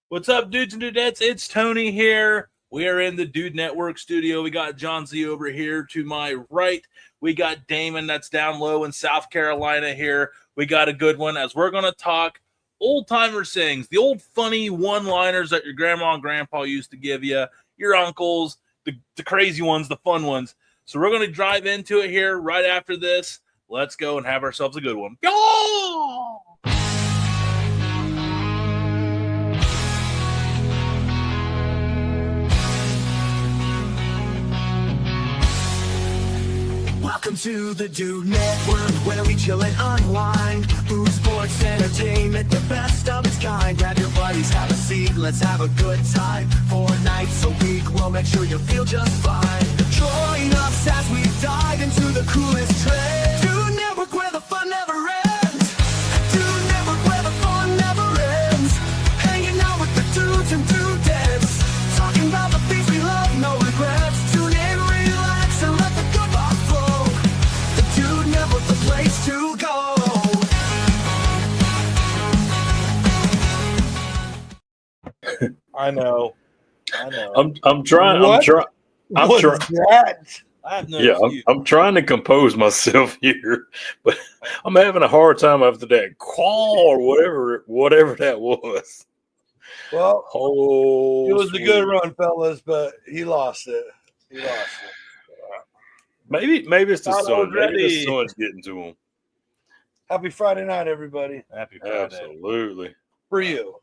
What's up, dudes and dudettes? It's Tony here. We are in the Dude Network studio. We got John Z over here to my right. We got Damon that's down low in South Carolina here. We got a good one as we're going to talk old-timer sayings, the old funny one-liners that your grandma and grandpa used to give you, your uncles, the crazy ones, the fun ones. So we're going to drive into it here right after this. Let's go and have ourselves a good one. Go! Welcome to the Dude Network, where we chill and unwind. Food, sports, entertainment, the best of its kind. Grab your buddies, have a seat, let's have a good time. 4 nights a week, we'll make sure you feel just fine. Join us as we dive into the coolest trends. Dude Network, where the fun never ends. Dude Network, where the fun never ends. Hanging out with the dudes and dudettes. Talking about the things we love, no regrets. Tune in, relax, and let the good vibe flow. The Dude Network, the place to go. I know. I'm trying. What? I'm What's trying. that? I have no Yeah, excuse. I'm trying to compose myself here, but I'm having a hard time after that call or whatever that was. Well, Oh, it was a sweet. good run, fellas, but he lost it. Maybe it's the Not sun. Maybe already. the sun's getting to him. Happy Friday night, everybody. Happy Friday. Absolutely. For you.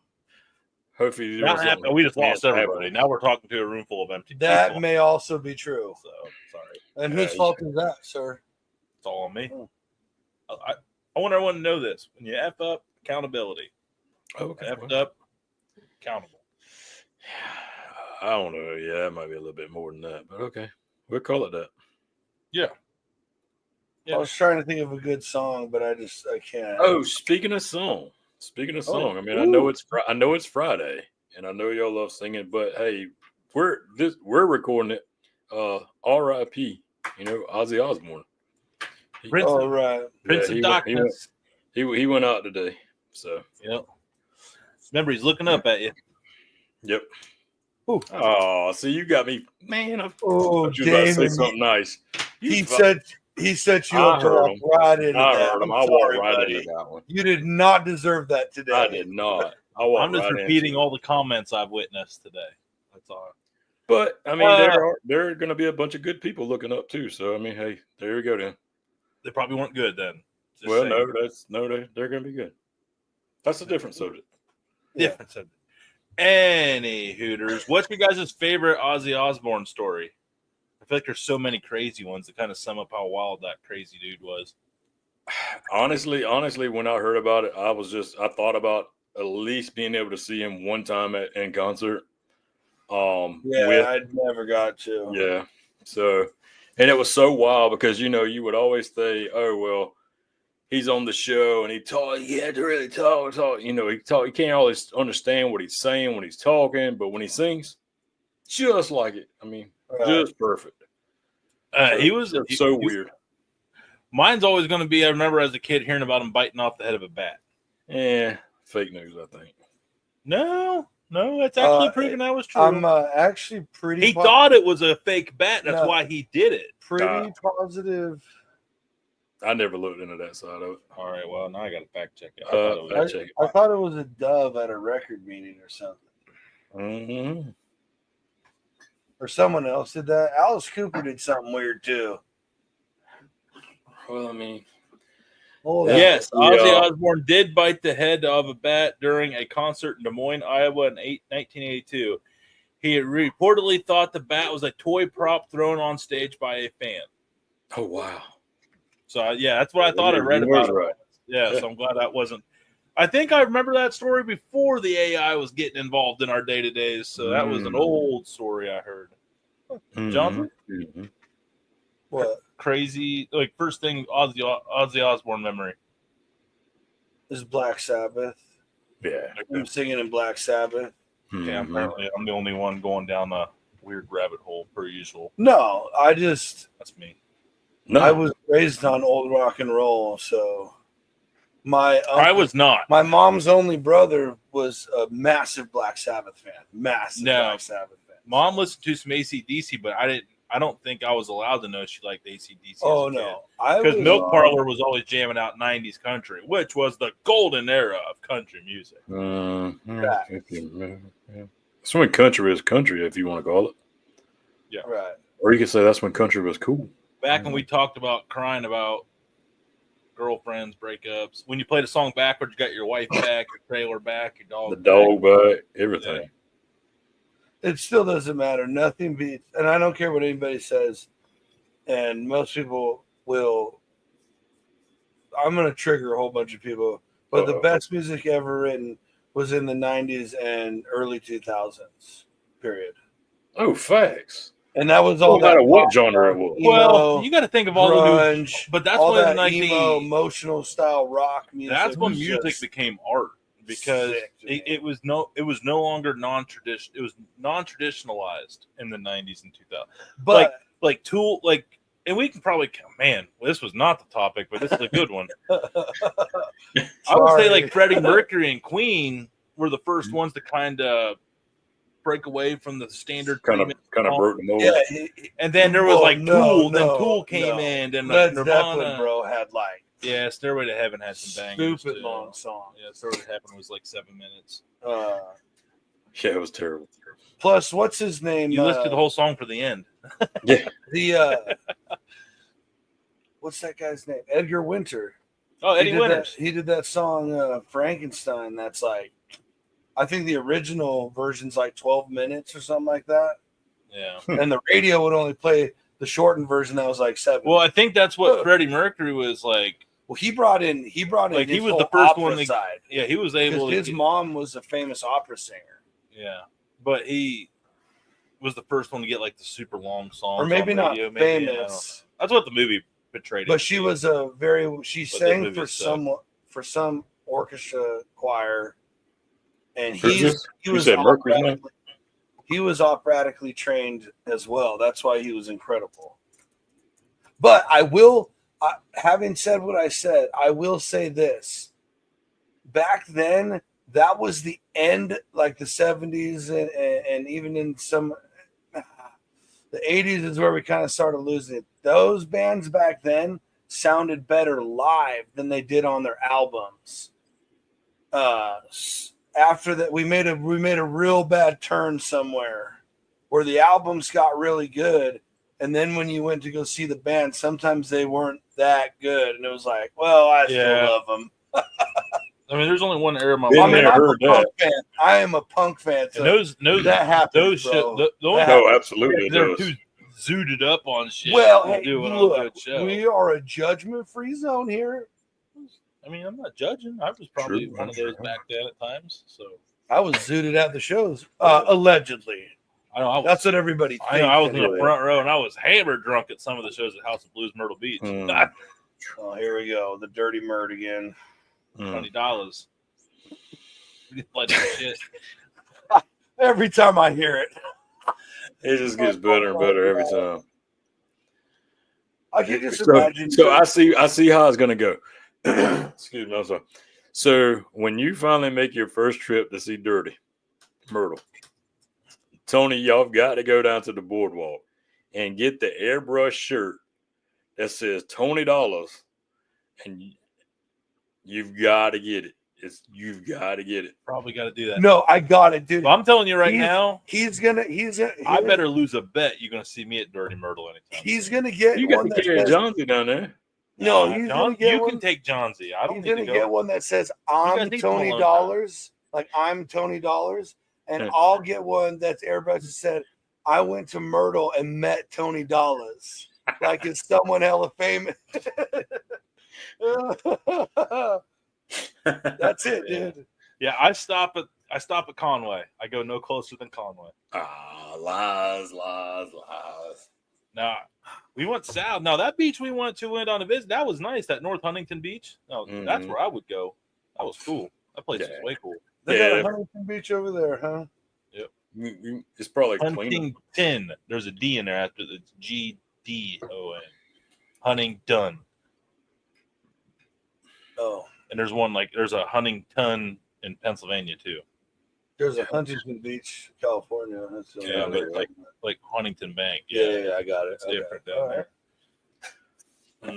Hopefully, you're Not doing happy. something We just lost fantastic. everybody. Now we're talking to a room full of empty That people. may also be true. So, sorry. And whose fault is that, sir? It's all on me. Oh. I want everyone to know this. When you F up, accountability. Okay. F'd up, accountable. I don't know. Yeah, it might be a little bit more than that, but okay, we'll call it that. Yeah. I was trying to think of a good song, but I can't. Oh, speaking of song, I mean, I know it's Friday, and I know y'all love singing, but hey, we're recording it. R.I.P. You know, Ozzy Osbourne. Prince, Oh, right. Prince Yeah, of Darkness. He went out today. So Yep. Remember, he's looking up at you. yep. Ooh. Oh, see, you got me, man. I Oh, thought you were about to say Damon. something nice. He set you I up to heard walk him. right into I that. heard him. I'm I walked sorry, right buddy. into that one. You did not deserve that today. I did not. I walked I'm just right repeating into it. all the comments I've witnessed today. That's all. But I mean, there are going to be a bunch of good people looking up too. So I mean, hey, there we go then. They probably weren't good then. Just Well, saying. they're going to be good. That's a different subject. Different subject. Any Hooters, what's your guys' favorite Ozzy Osbourne story? I feel like there's so many crazy ones that kind of sum up how wild that crazy dude was. Honestly, when I heard about it, I thought about at least being able to see him one time in concert. I never got to. Yeah. So, and it was so wild because, you know, you would always say, oh, well, he's on the show and he had to really talk. You know, he can't always understand what he's saying when he's talking, but when he sings, just like it. I mean, just perfect. He was so weird. Mine's always going to be, I remember as a kid hearing about him biting off the head of a bat. Yeah, fake news, I think. No, it's actually proven that was true. I'm actually pretty. He thought it was a fake bat. That's why he did it. Pretty positive. I never looked into that side of it. All right, well, now I got to fact check it. I thought it was a dove at a record meeting or something. Mm-hmm. Or someone else did that. Alice Cooper did something weird too. Well, I mean, yes, Ozzy Osbourne did bite the head of a bat during a concert in Des Moines, Iowa in 1982. He reportedly thought the bat was a toy prop thrown on stage by a fan. Oh, wow. So, yeah, that's what I thought I read about it. Right. Yeah, so I'm glad that wasn't. I think I remember that story before the AI was getting involved in our day-to-days, so that was an old story I heard. Jonathan? Mm-hmm. What? Crazy, like, first thing, Ozzy Osbourne memory. This is Black Sabbath. Yeah. I'm singing in Black Sabbath. Yeah, apparently I'm the only one going down a weird rabbit hole, per usual. No, That's me. No. I was raised on old rock and roll, so I was not. My mom's only brother was a massive Black Sabbath fan. Massive Black Sabbath fan. Mom listened to some AC/DC, but I don't think I was allowed to know she liked AC/DC. Oh no, because Milk Parlor was always jamming out '90s country, which was the golden era of country music. That's when country was country, if you want to call it. Yeah, right. Or you could say that's when country was cool. Back when we talked about crying about girlfriends, breakups. When you played a song backwards, you got your wife back, your trailer back, your dog. The dog back, everything. It still doesn't matter. Nothing beats, and I don't care what anybody says. And most people will. I'm going to trigger a whole bunch of people, but the best music ever written was in the '90s and early 2000s. Period. Oh, facts. And that was all. No matter what genre it was. Well, you got to think of all grunge, the new, but that's all when that like emo, the emotional style rock music. That's when was music just became art because sick to me. it was no longer non-traditional. It was non-traditionalized in the '90s and 2000s. But like Tool, and we can probably, man, this was not the topic, but this is a good one. I would say like Freddie Mercury and Queen were the first ones to kind of break away from the standard kind of broke the mold. Yeah, and then there was Tool. Then Tool came no. in, and Led Nirvana, Zeppelin, bro, had Stairway to Heaven had some bangers. stupid too. long song. Yeah, Stairway to Heaven was like 7 minutes. Yeah, it was terrible. Plus, what's his name? You listened to the whole song for the end. Yeah. The what's that guy's name? Edgar Winter. Oh, Eddie Winters. He did that song Frankenstein. That's I think the original version's 12 minutes or something like that. Yeah. And the radio would only play the shortened version that was 7. Well, I think that's what Freddie Mercury was like. Well, he brought in He his was whole the first opera one to, side. Yeah, he was able to. His mom was a famous opera singer. Yeah, but he was the first one to get the super long songs. Or maybe not radio, famous. That's what the movie portrayed. But she was she sang for some orchestra choir, and he was operatically trained as well. That's why he was incredible. But having said what I said, I will say this: back then, that was the end, the 70s, and even in the 80s is where we kind of started losing it. Those bands back then sounded better live than they did on their albums. After that, we made a real bad turn somewhere where the albums got really good, and then when you went to go see the band, sometimes they weren't that good, and it was I still love them. I mean, there's only one era of my life. I am a punk fan. So that happens, absolutely. They're too zooted up on shit. Well, hey, look, we are a judgment-free zone here. I mean, I'm not judging. I was probably one of those back then at times. So I was zooted at the shows, allegedly. That's what everybody thinks. I was in the front row, and I was hammered drunk at some of the shows at House of Blues Myrtle Beach. Oh, here we go. The dirty murd again. $20. Shit. Every time I hear it. It just gets better and better every time. I can just imagine. So I see how it's going to go. Excuse me. I'm sorry. So when you finally make your first trip to see Dirty Myrtle, Tony, y'all have got to go down to the boardwalk and get the airbrush shirt that says $20, and you've got to get it. You've got to get it. Probably got to do that. No, I got it, dude. Well, I'm telling you now. He's gonna. I better lose a bet. You're gonna see me at Dirty Myrtle anytime. He's gonna get. You got to carry Johnsy down there. No, he's gonna get you can take Johnsy. I don't he's need gonna to go. get one that says I'm Tony Dollars, I'm Tony Dollars, and I'll get one that's airbrush that said I went to Myrtle and met Tony Dollars, like it's someone hella famous. That's it, dude. Yeah, I stop at Conway. I go no closer than Conway. Lies. Now, we went south. Now, that beach we went on a visit, that was nice. That North Huntington Beach. No, that's where I would go. That was cool. That place was way cool. They got a Huntington Beach over there, huh? Yep. It's probably Huntington. There's a D in there after the GDON. Huntington. Oh. And there's one there's a Huntington in Pennsylvania too. There's a Huntington Beach, California. That's the Yeah, only but like Huntington Bank. yeah, I got it. It's Okay. different down All there.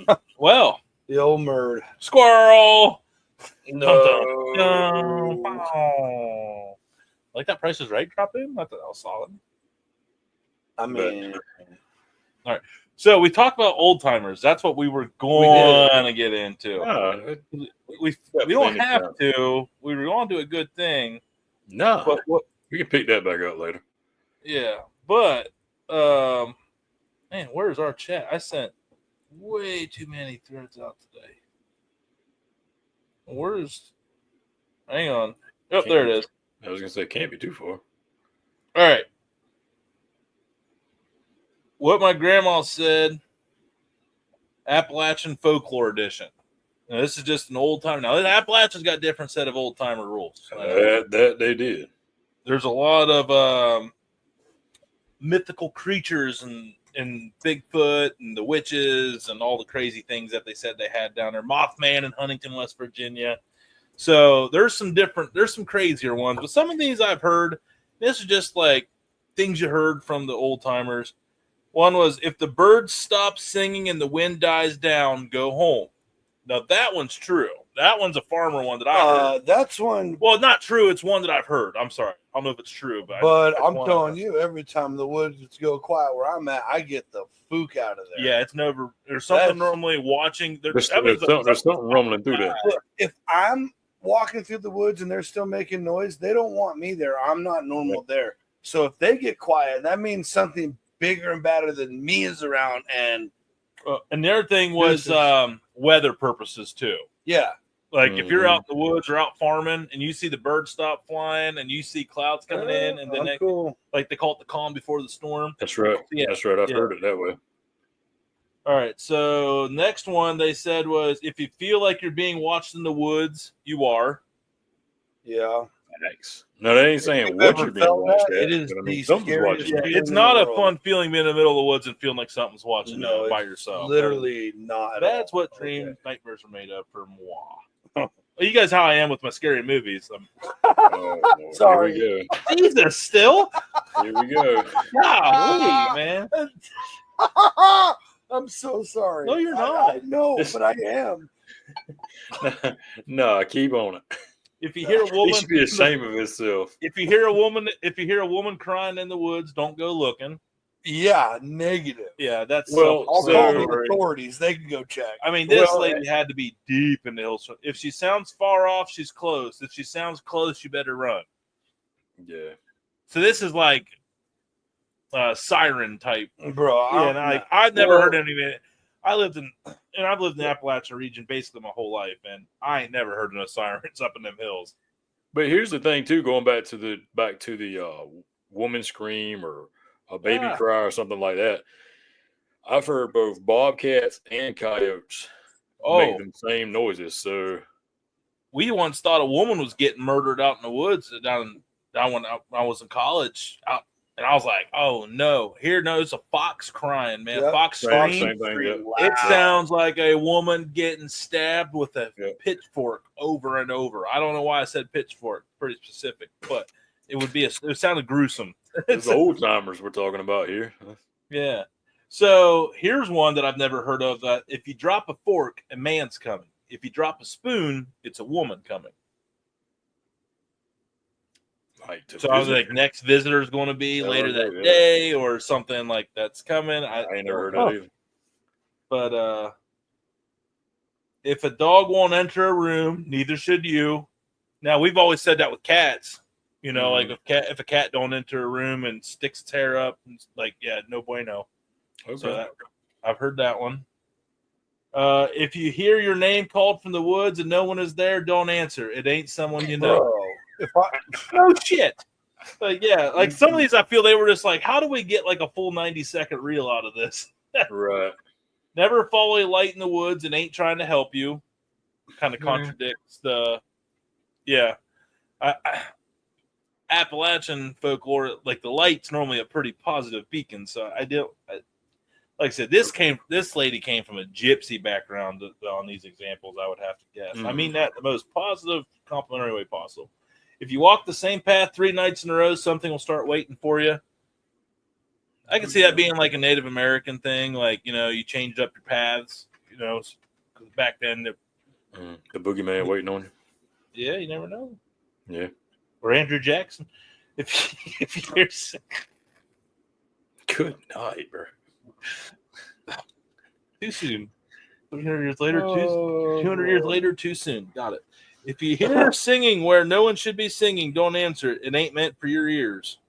right. Well, The old merd. squirrel. No. Oh. Like that Price is Right drop in? I thought that was solid. I mean, So we talked about old timers. That's what we were going to get into. We don't have to. We were going to do a good thing. No. But what? We can pick that back up later. Yeah, but man, where's our chat? I sent way too many threads out today. Where's? Hang on. Oh, there it is. I was gonna say it can't be too far. All right. What my grandma said, Appalachian Folklore Edition. Now, this is just an old time. Now, Appalachian's got a different set of old timer rules. That they did. There's a lot of mythical creatures and Bigfoot and the witches and all the crazy things that they said they had down there. Mothman in Huntington, West Virginia. So there's some crazier ones, but some of these I've heard. This is just like things you heard from the old timers. One was, if the birds stop singing and the wind dies down, go home. Now that one's true. That one's a farmer one that I heard. that's one. Well, not true. It's one that I've heard. I'm sorry. I don't know if it's true, But I'm telling you, every time the woods go quiet where I'm at, I get the fook out of there. Yeah, it's never. There's something normally watching. There's something rumbling through that. Look, if I'm walking through the woods and they're still making noise, they don't want me there. I'm not normal there. So if they get quiet, that means something bigger and badder than me is around. And the other thing was weather purposes too. Yeah. Like if you're out in the woods or out farming and you see the birds stop flying and you see clouds coming in and then like they call it the calm before the storm. That's right. Yeah. That's right. I've heard it that way. All right. So next one they said was, if you feel like you're being watched in the woods, you are. Yeah. Thanks. No, they ain't saying what you're being watched at. It is something's watching you. It's not a fun feeling being in the middle of the woods and feeling like something's watching you by yourself. Literally not. That's what dreams, nightmares are made of for moi. Well, you guys, how I am with my scary movies. Sorry. Here we go. Jesus, still? Here we go. Golly, man. I'm so sorry. No, you're not. I know, but I am. No, keep on it. If you hear a woman, he should be ashamed of himself. If you hear a woman crying in the woods, don't go looking. Yeah, negative. Yeah, that's I'll call the authorities. They can go check. I mean, this lady had to be deep in the hills. If she sounds far off, she's close. If she sounds close, you better run. Yeah. So this is like siren type, bro. Yeah, I've never heard any of it. I've lived in the Appalachian region basically my whole life, and I ain't never heard no sirens up in them hills. But here's the thing, too, going back to the woman scream or a baby cry or something like that. I've heard both bobcats and coyotes make them same noises. So we once thought a woman was getting murdered out in the woods down when I was in college. And I was like, "Oh no! It's a fox crying, man. Yep. Fox scream. It sounds like a woman getting stabbed with a pitchfork over and over. I don't know why I said pitchfork. Pretty specific, but it sounded gruesome. It's old timers we're talking about here. Yeah. So here's one that I've never heard of. If you drop a fork, a man's coming. If you drop a spoon, it's a woman coming. So I was like, next visitor is going to be later that day or something like that's coming. I ain't never heard that either. But if a dog won't enter a room, neither should you. Now, we've always said that with cats. You know, like if a cat don't enter a room and sticks its hair up, like, yeah, no bueno. Okay. So I've heard that one. If you hear your name called from the woods and no one is there, don't answer. It ain't someone you know. No shit. But yeah, like some of these, I feel they were just like, how do we get like a full 90-second reel out of this? Right. Never follow a light in the woods and ain't trying to help you. Kind of contradicts the, Appalachian folklore. Like the light's normally a pretty positive beacon, so like I said, this lady came from a gypsy background on these examples, I would have to guess. I mean that the most positive, complimentary way possible. If you walk the same path 3 nights in a row, something will start waiting for you. I can see that being like a Native American thing, like, you know, you changed up your paths, you know, 'cause back then, the boogeyman waiting on you. yeah, you never know. Yeah. Or Andrew Jackson, if you're Good night, bro. too soon. 200 years later, 200 years later, too soon. Got it. If you hear singing where no one should be singing, don't answer it. It ain't meant for your ears.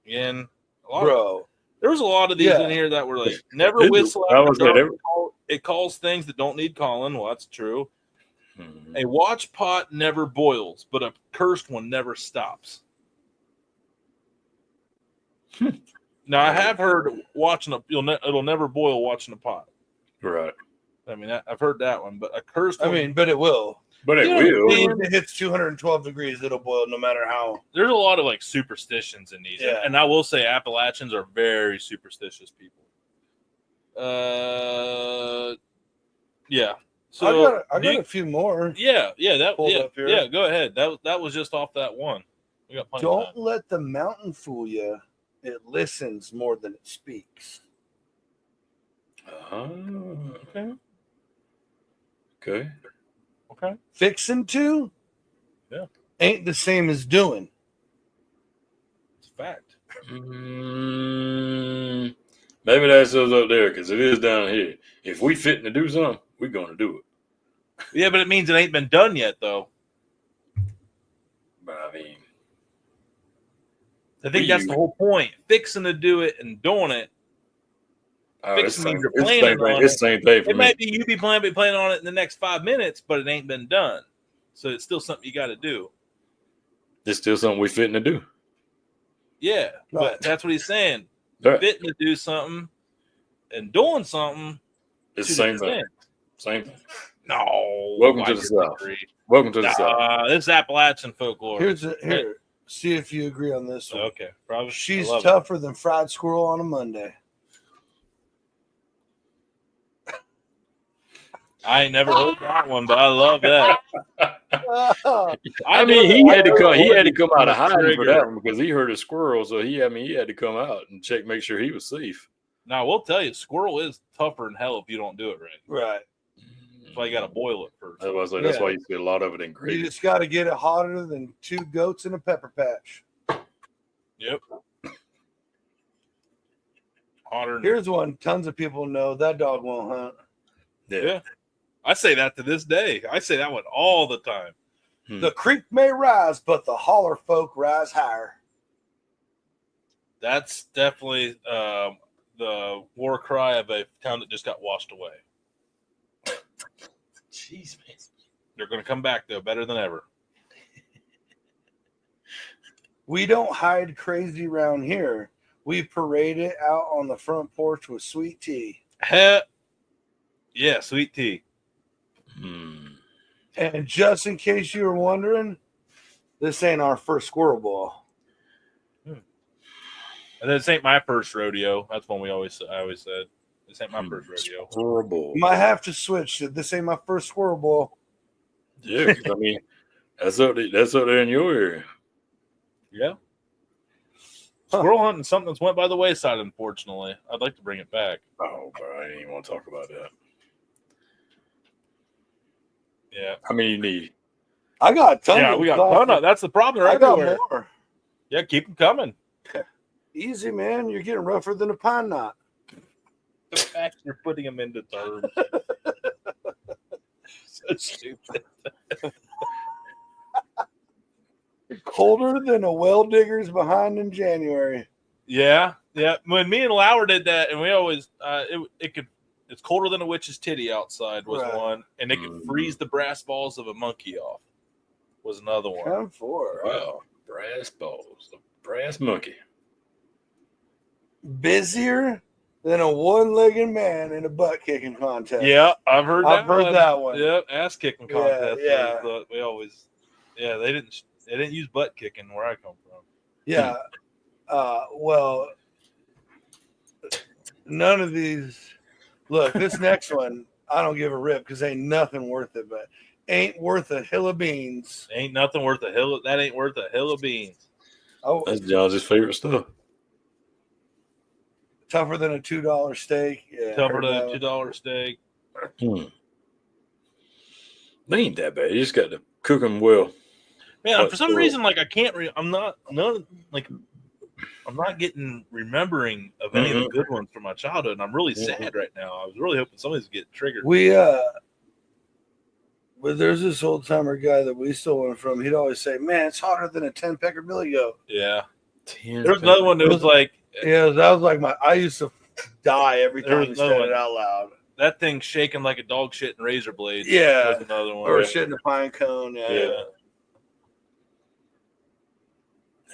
Again, there was a lot of these in here that were like, never whistle after dark. It calls things that don't need calling. Well, that's true. A watch pot never boils, but a cursed one never stops. Now, I have heard it'll never boil watching a pot. Right. I mean, I've heard that one, but a cursed one. I mean, but it will. But it will. When it hits 212 degrees, it'll boil no matter how. There's a lot of like superstitions in these. Yeah. And I will say Appalachians are very superstitious people. Yeah. So I got a few more. Yeah, Up here. yeah, go ahead. That was just off that one. We got plenty of Don't let the mountain fool you. It listens more than it speaks. Okay. Okay. Fixing to ain't the same as doing. It's a fact. Maybe that's us up there because it is down here. If we fitting to do something, we're going to do it. Yeah, but it means it ain't been done yet, though. But I mean, I think that's the whole point. Fixing to do it and doing it. Fixing means you're planning on it. It's the same thing for me. It might be you be planning on it in the next 5 minutes, but it ain't been done. So it's still something you got to do. It's still something we fitting to do. Yeah, Right. but that's what he's saying. Right. Fitting to do something and doing something. It's the same thing. Same thing. No. Welcome to the South. Welcome to the South. This is Appalachian folklore. Here. See if you agree on this one. Okay. Probably. She's tougher than fried squirrel on a Monday. I ain't never heard that one, but I love that. I mean, he had to come out of hiding for that one because he heard a squirrel, so he had to come out and make sure he was safe. Now, we'll tell you, squirrel is tougher than hell if you don't do it right. Right. That's why you got to boil it first. That's why you see a lot of it in gravy. You just got to get it hotter than 2 goats in a pepper patch. Yep. Hotter. Here's one tons of people know. That dog won't hunt. Yeah. I say that to this day. I say that one all the time. The creek may rise, but the holler folk rise higher. That's definitely the war cry of a town that just got washed away. Jeez, man. They're going to come back, though, better than ever. We don't hide crazy around here. We parade it out on the front porch with sweet tea. Yeah, sweet tea. And just in case you were wondering, this ain't our first squirrel ball. And this ain't my first rodeo. That's one I always said. This ain't my first rodeo. Horrible. Might have to switch. This ain't my first squirrel ball. Yeah, I mean, that's up there in your area. Yeah. Squirrel hunting, something that's went by the wayside, unfortunately. I'd like to bring it back. Oh, but I didn't even want to talk about that. Yeah. How many you need? I got a ton. Yeah, we got a ton of. That's the problem. They're I got everywhere. more. Yeah, keep them coming. Easy, man. You're getting rougher than a pine knot. The fact you're putting them into terms. So stupid. Colder than a well digger's behind in January. Yeah. When me and Lauer did that, and we always it's colder than a witch's titty outside was Right. one, and it could freeze the brass balls of a monkey off was another one. Come for it. Wow, brass balls, a brass monkey. Busier than a one-legged man in a butt kicking contest. Yeah, I've heard that one. Yep, ass kicking contest. Yeah. We always, they didn't use butt kicking where I come from. Yeah. Well, none of these. Look, this next one, I don't give a rip because ain't nothing worth it, but ain't worth a hill of beans. Ain't nothing worth a hill. That ain't worth a hill of beans. Oh, That's John's favorite stuff. tougher than a $2 steak. Yeah, Tougher heard than that a one. $2 steak. They ain't that bad. You just got to cook them well. Man, But for some still. reason, like I can't. I'm not getting remembering of any of the good ones from my childhood, and I'm really sad right now. I was really hoping somebody's get triggered. But there's this old timer guy that we stole one from. He'd always say, "Man, it's hotter than a 10-pecker billy goat." Yeah. There was another one that was like, Yeah, that was like I used to die every There time was he another said one. it out loud. that thing shaking like a dog shit and razor blades. Yeah. Was another one. Or shit in a pine cone. Yeah.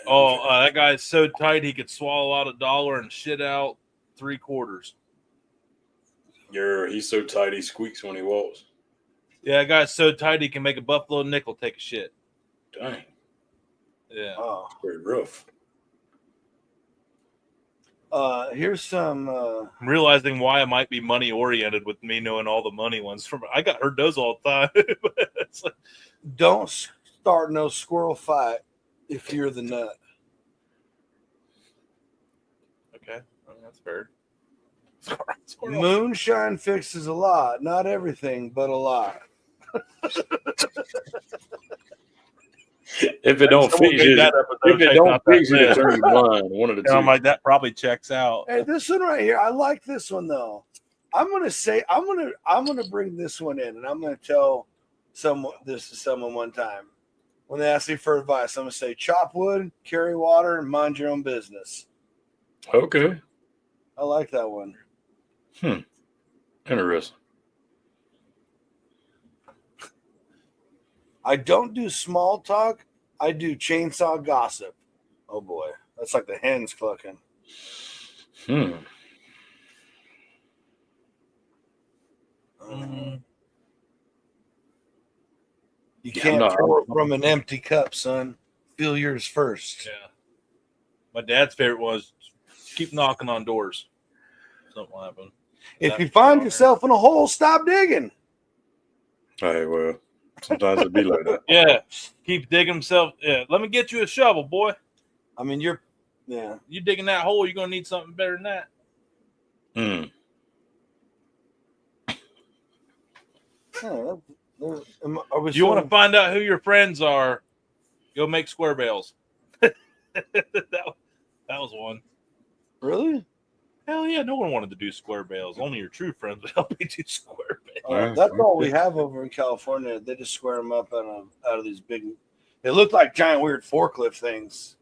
Oh, that guy's so tight he could swallow out $1 and shit out 3/4. He's so tight he squeaks when he walks. Yeah, that guy's so tight he can make a buffalo nickel take a shit. Dang. Yeah. Oh. It's pretty rough. Here's some. I'm realizing why I might be money oriented with me knowing all the money ones from. I got heard those all the time. It's like, Don't start no squirrel fight if you're the nut. okay, that's fair. Squirrel. Moonshine fixes a lot. Not everything, but a lot. If it don't Someone fix made you, that episode, if it check don't out that fix you, to man. turn you blind. One of the And two. I'm like, that probably checks out. Hey, this one right here, I like this one though. I'm gonna bring this one in, and I'm gonna tell this to someone one time when they ask me for advice. I'm gonna say, chop wood, carry water, and mind your own business. Okay. I like that one. Interesting. I don't do small talk. I do chainsaw gossip. Oh boy, that's like the hens clucking. You can't pour from an empty cup, son. Fill yours first. Yeah. My dad's favorite was keep knocking on doors. Something will happen. If you find yourself in a hole, stop digging. Hey, well, sometimes it be like that. Yeah. Keep digging himself. Yeah. Let me get you a shovel, boy. I mean, you digging that hole, you're gonna need something better than that. You want to find out who your friends are? Go make square bales. that was one. Really? Hell yeah! No one wanted to do square bales. Only your true friends would help you do square bales. That's all we have over in California. They just square them up out of these big. They look like giant weird forklift things.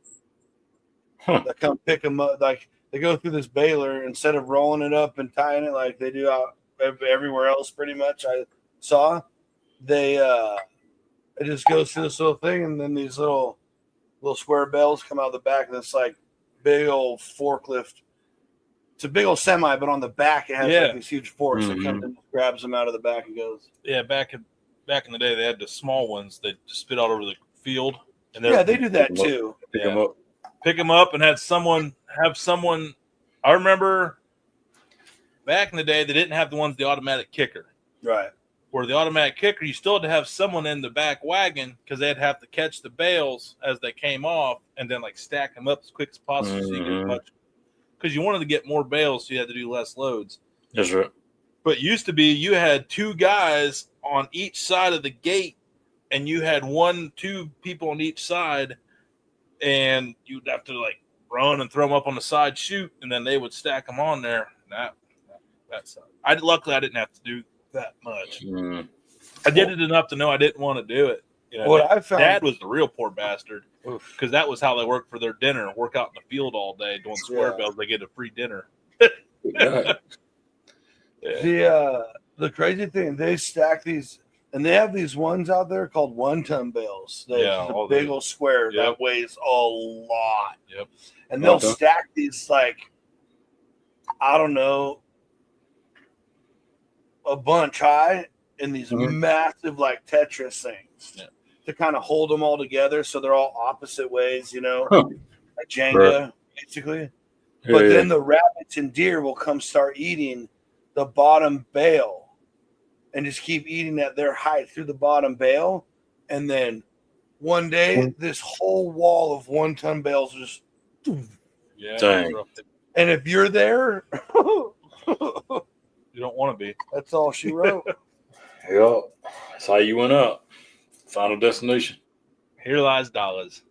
That come pick them up. Like they go through this baler instead of rolling it up and tying it like they do out everywhere else. Pretty much, I saw. It just goes through this little thing, and then these little square bells come out the back, and it's like big old forklift. It's a big old semi, but on the back it has like these huge forks that comes and grabs them out of the back and goes. Yeah, back in the day, they had the small ones that just spit out over the field. And they do that too. Pick them up and have someone. I remember back in the day, they didn't have the automatic kicker. Right. Where the automatic kicker, you still had to have someone in the back wagon because they'd have to catch the bales as they came off and then like stack them up as quick as possible so you get as much. Because you wanted to get more bales, so you had to do less loads. That's right. But it used to be you had two guys on each side of the gate, and you had 2 people on each side, and you'd have to like run and throw them up on the side chute, and then they would stack them on there. That sucked. Luckily, I didn't have to do that much. I did it enough to know I didn't want to do it. You know, what I found, Dad was the real poor bastard because that was how they worked for their dinner. Work out in the field all day doing square bales. They get a free dinner. The crazy thing, they stack these, and they have these ones out there called 1-ton bales. The big old square that weighs a lot. Yep. And they'll stack these like, I don't know, a bunch high in these massive like Tetris things to kind of hold them all together so they're all opposite ways, like Jenga, basically. But Yeah, then the rabbits and deer will come start eating the bottom bale and just keep eating at their height through the bottom bale. And then one day, this whole wall of 1 ton bales just. Yeah. Dang. And if you're there, You don't want to be. that's all she wrote. Yep. That's how you went up. Final destination. Here lies dollars.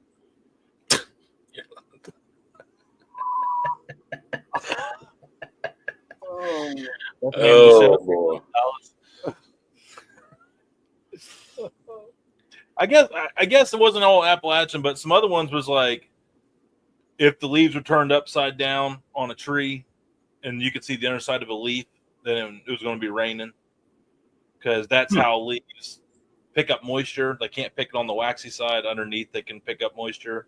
Oh boy. I guess it wasn't all Appalachian, but some other ones was like if the leaves were turned upside down on a tree and you could see the underside of a leaf, then it was going to be raining, because that's how leaves pick up moisture. They can't pick it on the waxy side. Underneath, they can pick up moisture.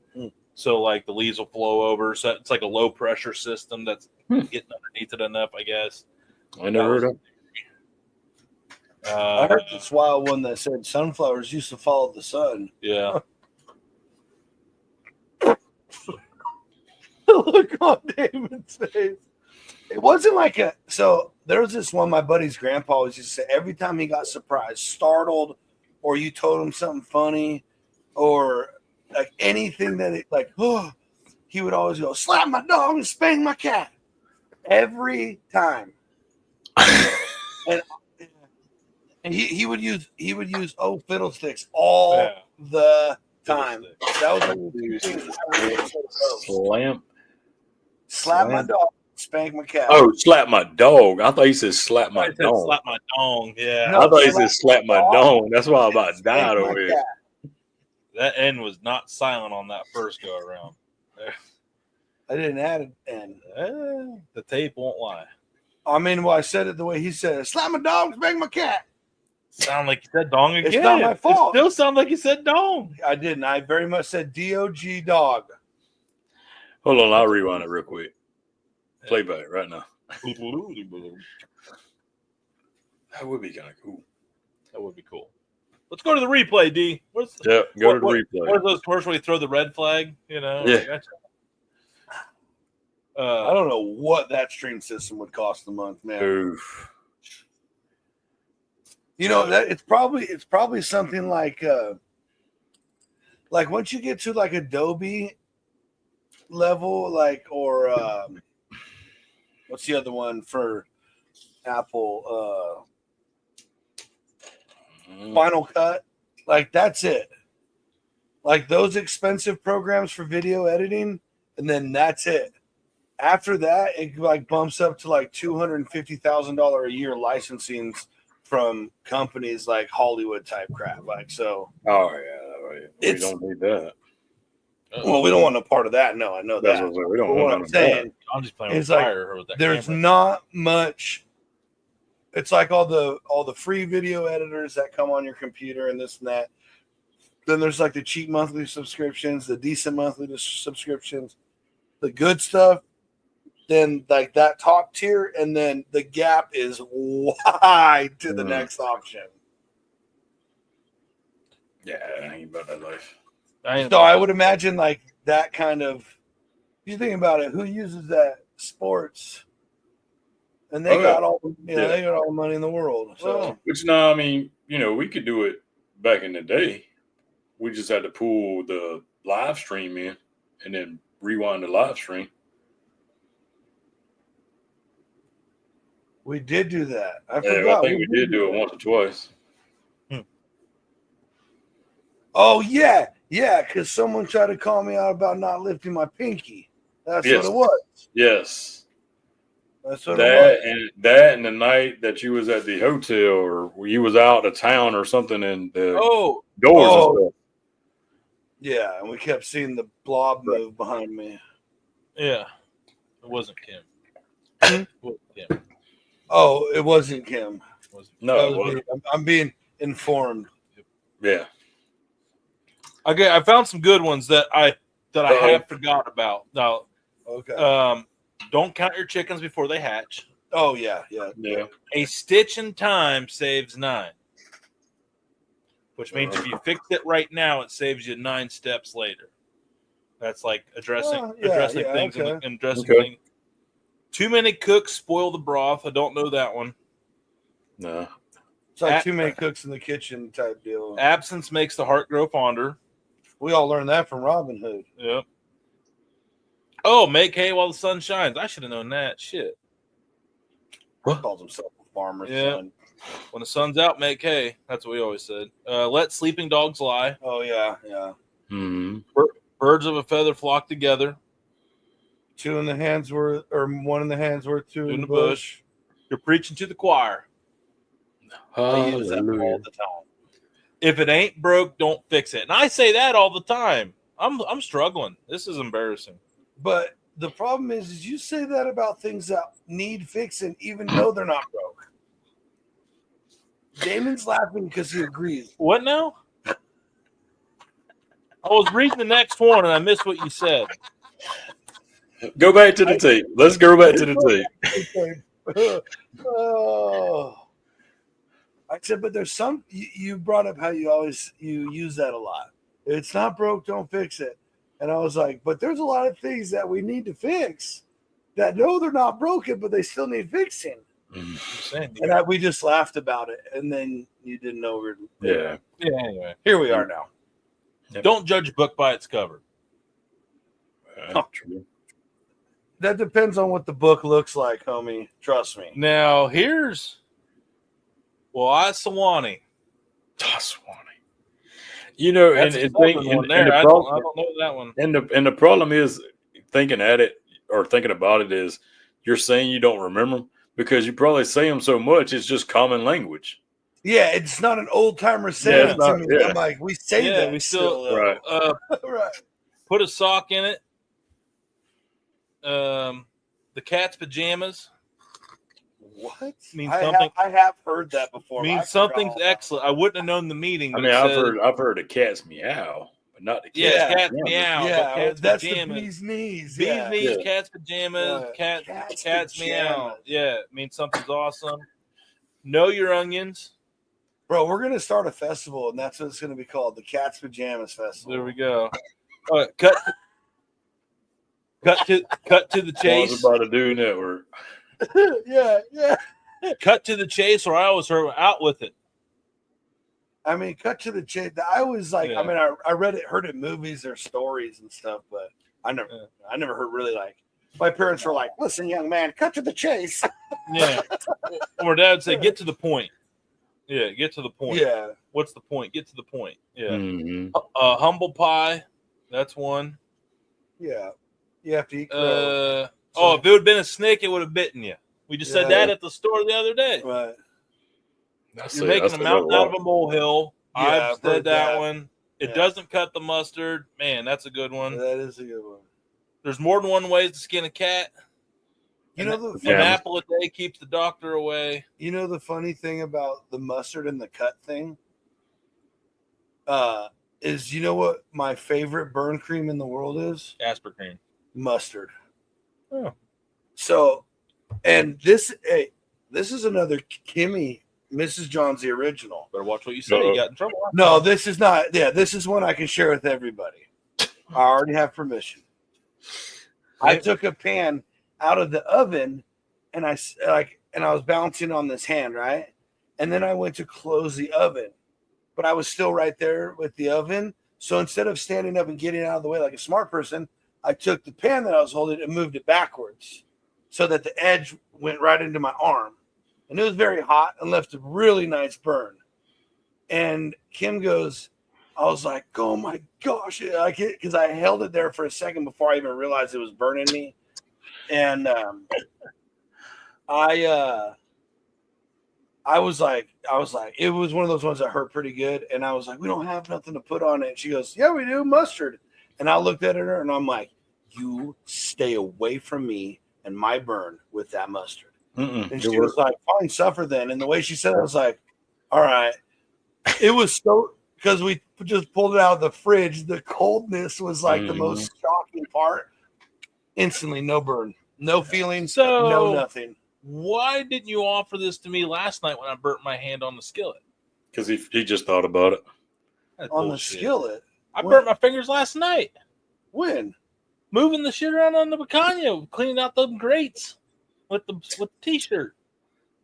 So like the leaves will flow over. So it's like a low pressure system that's getting underneath it enough, I guess. I never heard of. I heard this wild one that said sunflowers used to follow the sun. Yeah. Look on David's face. It wasn't like so there was this one my buddy's grandpa always used to say every time he got surprised, startled, or you told him something funny, or like anything that it like, oh, he would always go, slap my dog and spank my cat. Every time. And he would use oh fiddlesticks all the time. That was like the things slap my dog, spank my cat. Oh, slap my dog. I thought he said slap my dong. Slap my dong. Yeah. I thought he said slap my dong. That's why I'm about to die over here. Cat. That N was not silent on that first go around. I didn't add an N. The tape won't lie. I mean, well, I said it the way he said it. Slap my dog, spank my cat. Sound like you said dong again. It's not my fault. It still sound like you said dong. I didn't. I very much said D-O-G dog. Hold on, I'll rewind it real quick. Playback right now. That would be kind of cool. That would be cool. Let's go to the replay, D. Go to the replay. What are those commercials where you throw the red flag? You know? Yeah. I don't know what that stream system would cost a month, man. Oof. You know that it's probably something like once you get to like Adobe level, like or what's the other one for Apple? Final Cut, like that's it. Like those expensive programs for video editing, and then that's it. After that, it like bumps up to like $250,000 a year licensing from companies like Hollywood type crap. Like so. Oh yeah, we don't need that. Well, we don't want no part of that. No, I know That's that. what we don't But what want I'm none of saying, I'm just playing with it's like fire with that there's camera. not much. It's like all the free video editors that come on your computer and this and that. Then there's like the cheap monthly subscriptions, the decent monthly subscriptions, the good stuff. Then like that top tier, and then the gap is wide to the next option. Yeah, I ain't about that life. So I would imagine like that kind of. If you think about it, who uses that? Sports, and they got all they got all the money in the world. So Which now, I mean, we could do it back in the day. We just had to pull the live stream in and then rewind the live stream. we did do that. I Yeah, forgot. I think we did do it once or twice. Oh yeah, because someone tried to call me out about not lifting my pinky. That's what it was. Yes. That's what it was. And the night that you was at the hotel or you was out of town or something and the doors and stuff. Yeah, and we kept seeing the blob move behind me. Yeah. It wasn't Kim. It wasn't Kim. Oh, it wasn't Kim. No, it wasn't. I'm being informed. Yeah. Okay, I found some good ones that I have forgot about. Now, okay. Don't count your chickens before they hatch. Oh yeah. A stitch in time saves 9. Which means if you fix it right now, it saves you 9 steps later. That's like addressing things and addressing things. Too many cooks spoil the broth. I don't know that one. No. It's like too many cooks in the kitchen type deal. Absence makes the heart grow fonder. We all learned that from Robin Hood. Yep. Oh, make hay while the sun shines. I should have known that. Shit. He calls himself a farmer. Yeah. Son. When the sun's out, make hay. That's what we always said. Let sleeping dogs lie. Oh, yeah, yeah. Mm-hmm. Birds of a feather flock together. Two in the hands worth, or one in the hands worth two in the bush. You're preaching to the choir. I use that all the time. If it ain't broke, don't fix it. And I say that all the time. I'm struggling. This is embarrassing. But the problem is you say that about things that need fixing, even though they're not broke. Damon's laughing because he agrees. What now? I was reading the next one and I missed what you said. Go back to the tape. Let's go back to the tape. Oh. I said, but there's some. You brought up how you use that a lot. If it's not broke, don't fix it. And I was like, but there's a lot of things that we need to fix that no, they're not broken, but they still need fixing. Mm-hmm. And we just laughed about it, and then you didn't know we're Yeah. Anyway, here we are now. Yep. Don't judge a book by its cover. True. That depends on what the book looks like, homie. Trust me. Now here's Swanee. Taswani. You know, That's and I the don't know that one. And the problem is thinking about it is you're saying you don't remember them because you probably say them so much it's just common language. Yeah, it's not an old timer saying it to me. Yeah. I'm like, we say that. We still Right. Right. Put a sock in it. The cat's pajamas What? means I something. I have heard that before. Means something's excellent. I wouldn't have known the meaning. I But mean, it I've heard a cat's meow, but not the cat. yeah, cat's pajamas. meow. Yeah, but cat's that's pajamas. the bee's knees. Bee's Yeah. knees, Yeah. cat's pajamas, cat's meow. pajamas. Yeah, it means something's awesome. Know your onions. Bro, we're gonna start a festival, and that's what it's gonna be called, the Cat's Pajamas Festival. There we go. Cut to the What chase. was about to do network. yeah. Cut to the chase, or I always heard out with it. I mean, cut to the chase. I was like, Yeah. I mean, I heard it in movies or stories and stuff, but I never heard really like. My parents were like, "Listen, young man, cut to the chase." Yeah. Or dad would say, "Get to the point." Yeah, get to the point. Yeah, What's the point? Get to the point. Yeah. Mm-hmm. Humble pie. That's one. yeah. You have to eat crow. If it would have been a snake, it would have bitten you. We just said Yeah. that at the store the other day. Right. You're making a mountain out of a molehill. Yeah, I've I've said heard that that. one. It Yeah. doesn't cut the mustard. Man, that's a good one. That is a good one. There's more than one way to skin a cat. You know the An apple a day keeps the doctor away. You know the funny thing about the mustard and the cut thing? Is you know what my favorite burn cream in the world is? Asper cream. Mustard. Oh. So, and this is another Kimmy, Mrs. John's the original. Better watch what you say. You got in trouble. No, this is not. Yeah, this is one I can share with everybody. I already have permission. I took a pan out of the oven, and I was bouncing on this hand, right? And then I went to close the oven, but I was still right there with the oven. So instead of standing up and getting out of the way like a smart person, I took the pan that I was holding and moved it backwards so that the edge went right into my arm. And it was very hot and left a really nice burn. And Kim goes, I was like, oh my gosh, because I held it there for a second before I even realized it was burning me. And I was like, it was one of those ones that hurt pretty good. And I was like, we don't have nothing to put on it. And she goes, yeah, we do, mustard. And I looked at her and I'm like, you stay away from me and my burn with that mustard. And she was like, fine, suffer then. And the way she said it, I was like, all right. It was so, because we just pulled it out of the fridge. The coldness was like the most shocking part. Instantly, no burn, no feelings, no nothing. Why didn't you offer this to me last night when I burnt my hand on the skillet? Because he just thought about it. That's On bullshit. the skillet? I burnt my fingers last night. When? Moving the shit around on the picanha, cleaning out them grates. with the t-shirt.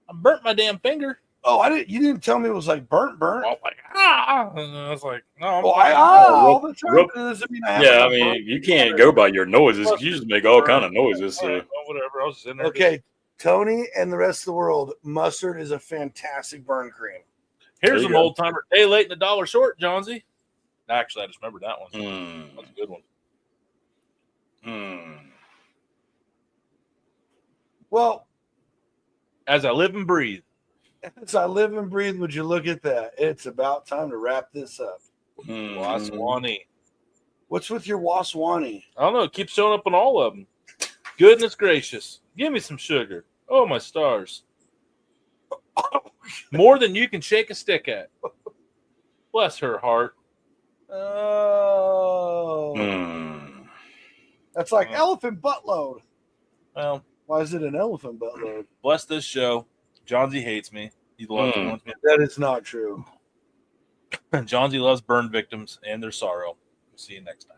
I burnt my damn finger. Oh, I didn't. You didn't tell me it was like burnt. I was like, ah. And I was like, no, I'm Oh, fine. all the time. Rook- Doesn't mean I have Yeah, I a mean, burnt. you can't go by your noises. You just make all kind of noises. All So. right, well, whatever. I was just in there. Okay, Tony and the rest of the world, mustard is a fantastic burn cream. Here's There you some go. old timer. Day late and a dollar short, Johnsy. Actually, I just remembered that one. That's a good one. Well, As I live and breathe. as I live and breathe, would you look at that? It's about time to wrap this up. Waswani. What's with your Waswani? I don't know. It keeps showing up on all of them. Goodness gracious. Give me some sugar. Oh, my stars. More than you can shake a stick at. Bless her heart. Oh. That's like elephant buttload. Well, Why is it an elephant buttload? bless this show. Johnsy hates me. He loves me. That is not true. Johnsy loves burn victims and their sorrow. We'll see you next time.